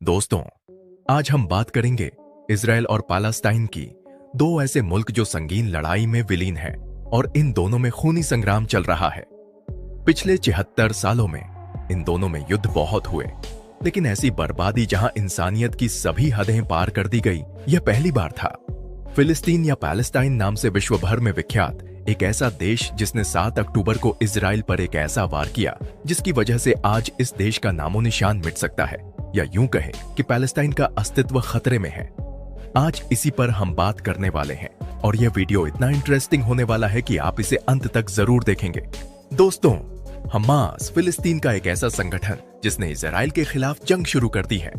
दोस्तों, आज हम बात करेंगे इजराइल और पैलेस्टाइन की, दो ऐसे मुल्क जो संगीन लड़ाई में विलीन हैं और इन दोनों में खूनी संग्राम चल रहा है। पिछले 76 सालों में इन दोनों में युद्ध बहुत हुए, लेकिन ऐसी बर्बादी जहां इंसानियत की सभी हदें पार कर दी गई, यह पहली बार था। फिलिस्तीन या पैलेस्टाइन नाम से विश्व भर में विख्यात एक ऐसा देश जिसने 7 अक्टूबर को इजराइल पर एक ऐसा वार किया जिसकी वजह से आज इस देश का नामो निशान मिट सकता है, या यूं कहें कि पैलेस्टाइन का अस्तित्व खतरे में है। आज इसी पर हम बात करने वाले हैं और यह वीडियो इतना इंटरेस्टिंग होने वाला है कि आप इसे अंत तक जरूर देखेंगे। दोस्तों, हमास फिलिस्तीन का एक ऐसा संगठन जिसने इजराइल के खिलाफ जंग शुरू कर दी है।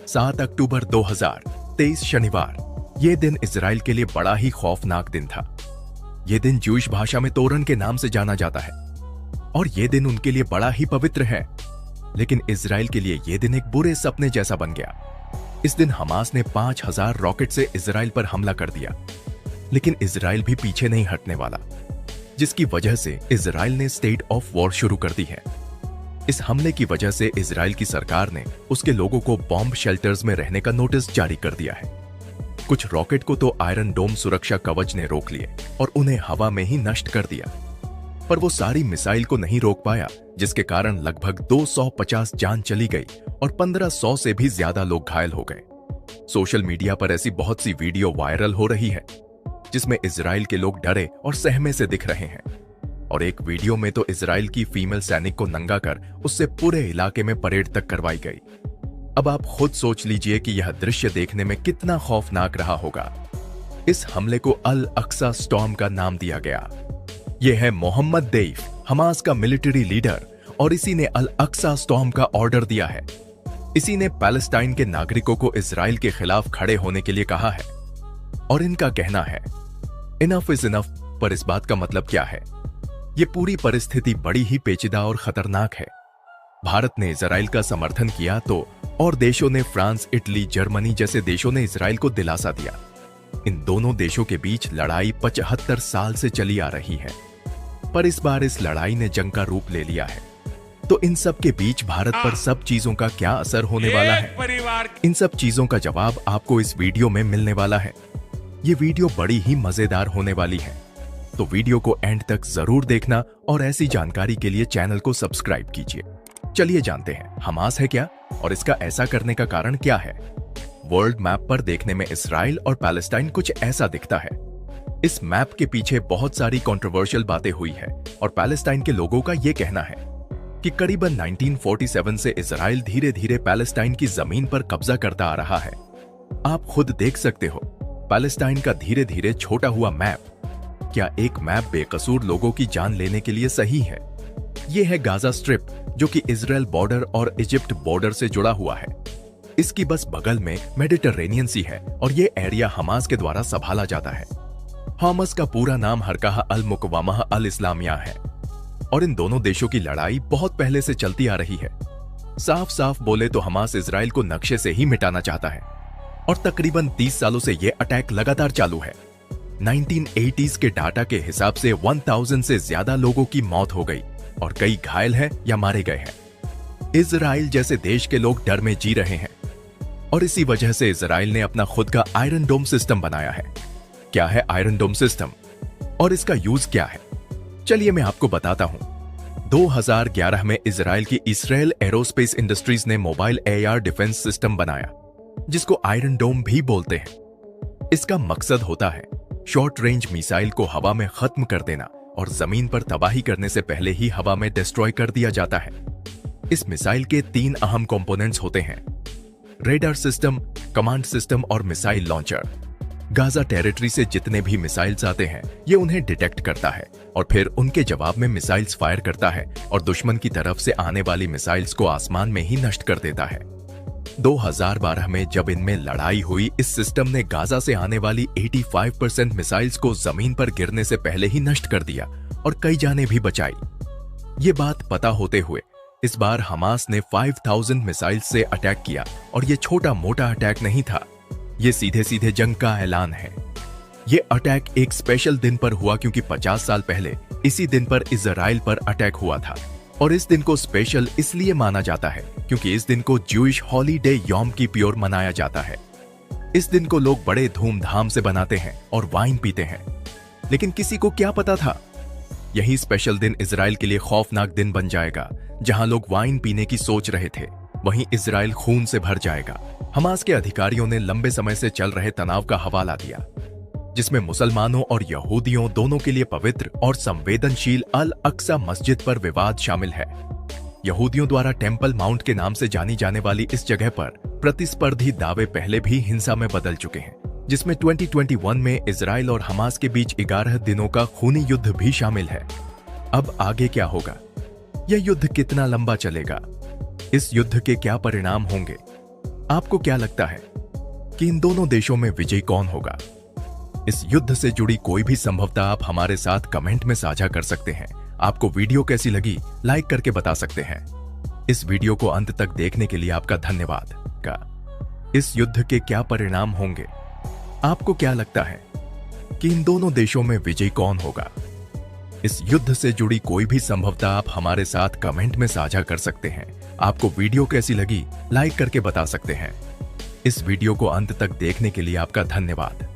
7 अक्टूबर 2023 शनिवार, यह दिन इजराइल के लिए बड़ा ही खौफनाक दिन था। यह दिन ज्यूइश भाषा में तोरन के नाम से जाना जाता है और यह दिन उनके लिए बड़ा ही पवित्र है, लेकिन इजराइल के लिए यह दिन एक बुरे सपने जैसा बन गया। इस दिन हमास ने 5000 रॉकेट से इजराइल पर हमला कर दिया, लेकिन इजराइल भी पीछे नहीं हटने वाला, जिसकी वजह से इजराइल ने स्टेट ऑफ वॉर शुरू कर दी है। इस हमले की वजह से इजराइल की सरकार ने उसके लोगों को बॉम्ब शेल्टर्स में रहने का नोटिस जारी कर दिया है। कुछ रॉकेट को तो आयरन डोम सुरक्षा कवच ने रोक लिए और उन्हें हवा में ही नष्ट कर दिया, पर वो सारी मिसाइल को नहीं रोक पाया, जिसके कारण लगभग 250 जान चली गई और 1500 से भी ज्यादा लोग घायल हो गए। सोशल मीडिया पर ऐसी बहुत सी वीडियो वायरल हो रही है जिसमें इजराइल के लोग डरे और सहमे से दिख रहे हैं, और एक वीडियो में तो इजराइल की फीमेल सैनिक को नंगा कर उससे पूरे इलाके में परेड तक करवाई गई। अब आप खुद सोच लीजिए कि यह दृश्य देखने में कितना खौफनाक रहा होगा। इस हमले को अल अक्सा स्टॉर्म का नाम दिया गया। यह है मोहम्मद देइफ, हमास का मिलिट्री लीडर, और इसी ने अल अक्सा स्टॉर्म का ऑर्डर दिया है। इसी ने पैलेस्टाइन के नागरिकों को इजराइल के खिलाफ खड़े होने के लिए कहा है, और इनका कहना है इनफ इज इनफ। पर इस बात का मतलब क्या है? यह पूरी परिस्थिति बड़ी ही पेचीदा और खतरनाक है। भारत ने इजराइल का समर्थन किया तो और देशों ने, फ्रांस, इटली, जर्मनी जैसे देशों ने इजराइल को दिलासा दिया। इन दोनों देशों के बीच लड़ाई 75 साल से चली आ रही है, पर इस बार इस लड़ाई ने जंग का रूप ले लिया है। तो इन सब के बीच भारत पर सब चीजों का क्या असर होने वाला है? इन सब चीजों का जवाब आपको इस वीडियो में मिलने वाला है। ये वीडियो बड़ी ही मजेदार होने वाली है, तो वीडियो को एंड तक जरूर देखना और ऐसी जानकारी के लिए चैनल को सब्सक्राइब कीजिए। चलिए जानते हैं हमास है क्या और इसका ऐसा करने का कारण क्या है। वर्ल्ड मैप पर देखने में इजराइल और पैलेस्टाइन कुछ ऐसा दिखता है। इस मैप के पीछे बहुत सारी कंट्रोवर्शियल बातें हुई है और पैलेस्टाइन के लोगों का यह कहना है कि करीबन 1947 से इजराइल धीरे धीरे पैलेस्टाइन की जमीन पर कब्जा करता आ रहा है। आप खुद देख सकते हो पैलेस्टाइन का धीरे धीरे छोटा हुआ मैप। क्या एक मैप बेकसूर लोगों की जान लेने के लिए सही है? यह है गाजा स्ट्रिप, जो कि इजराइल बॉर्डर और इजिप्ट बॉर्डर से जुड़ा हुआ है। इसकी बस बगल में मेडिटरेनियन सी है और यह एरिया हमास के द्वारा संभाला जाता है। हमास का पूरा नाम हरकाह अल मुकवामा अल इस्लामिया है और इन दोनों देशों की लड़ाई बहुत पहले से चलती आ रही है। साफ साफ बोले तो हमास इजराइल को नक्शे से ही मिटाना चाहता है और तकरीबन 30 सालों से यह अटैक लगातार चालू है। 1980s के डाटा के हिसाब से 1000 से ज्यादा लोगों की मौत हो गई और कई घायल हैं या मारे गए हैं। इजराइल जैसे देश के लोग डर में जी रहे हैं और इसी वजह से इजराइल ने अपना खुद का आयरन डोम सिस्टम बनाया है। क्या है आयरन डोम सिस्टम और इसका यूज क्या है? चलिए मैं आपको बताता हूं। 2011 में इजराइल की इसराइल एरोस्पेस इंडस्ट्रीज ने मोबाइल एआर डिफेंस सिस्टम बनाया, जिसको आयरन डोम भी बोलते हैं। इसका मकसद होता है शॉर्ट रेंज मिसाइल को हवा में खत्म कर देना और जमीन पर तबाही करने से पहले ही हवा में डिस्ट्रॉय कर दिया जाता है। इस मिसाइल के 3 अहम कंपोनेंट्स होते हैं: रेडार सिस्टम, कमांड सिस्टम और मिसाइल लॉन्चर। गाजा टेरिटरी से जितने भी मिसाइल्स आते हैं, ये उन्हें डिटेक्ट करता है और फिर उनके जवाब में मिसाइल्स फायर करता है और दुश्मन की तरफ से आने वाली मिसाइल्स को आसमान में ही नष्ट कर देता है। 2012 में जब इनमें लड़ाई हुई, इस सिस्टम ने गाजा से आने वाली 85% मिसाइल्स को जमीन पर गिरने से पहले ही नष्ट कर दिया और कई जानें भी बचाई। ये बात पता होते हुए इस बार हमास ने 5000 मिसाइल्स से अटैक किया और ये छोटा मोटा अटैक नहीं था, ये सीधे सीधे जंग का ऐलान है। ये अटैक एक स्पेशल दिन पर हुआ क्योंकि 50 साल पहले इसी दिन पर इजराइल पर अटैक हुआ था और इस दिन को स्पेशल इसलिए माना जाता है क्योंकि इस दिन को ज्यूइश हॉलीडे यॉम किप्योर मनाया जाता है। इस दिन को लोग बड़े धूमधाम से बनाते हैं और वाइन पीते हैं। लेकिन किसी को क्या पता था, यही स्पेशल दिन इजराइल के लिए खौफनाक दिन बन जाएगा। जहां लोग वाइन पीने की सोच रहे थे, वहीं इजराइल खून से भर जाएगा। हमास के अधिकारियों ने लंबे समय से चल रहे तनाव का हवाला दिया, जिसमें मुसलमानों और यहूदियों दोनों के लिए पवित्र और संवेदनशील अल अक्सा मस्जिद पर विवाद शामिल है। यहूदियों द्वारा टेम्पल माउंट के नाम से जानी जाने वाली इस जगह पर प्रतिस्पर्धी दावे पहले भी हिंसा में बदल चुके हैं, जिसमें 2021 में इजराइल और हमास के बीच 11 दिनों का खूनी युद्ध भी शामिल है। अब आगे क्या होगा? यह युद्ध कितना लंबा चलेगा? इस युद्ध के क्या परिणाम होंगे? आपको क्या लगता है कि इन दोनों देशों में विजयी कौन होगा? इस युद्ध से जुड़ी कोई भी संभवता आप हमारे साथ कमेंट में साझा कर सकते हैं। आपको वीडियो कैसी लगी लाइक करके बता सकते हैं। इस वीडियो को अंत तक देखने के लिए आपका धन्यवाद। इस युद्ध के क्या परिणाम होंगे? आपको क्या लगता है कि इन दोनों देशों में विजयी कौन होगा? इस युद्ध से जुड़ी कोई भी संभवता आप हमारे साथ कमेंट में साझा कर सकते हैं। आपको वीडियो कैसी लगी लाइक करके बता सकते हैं। इस वीडियो को अंत तक देखने के लिए आपका धन्यवाद।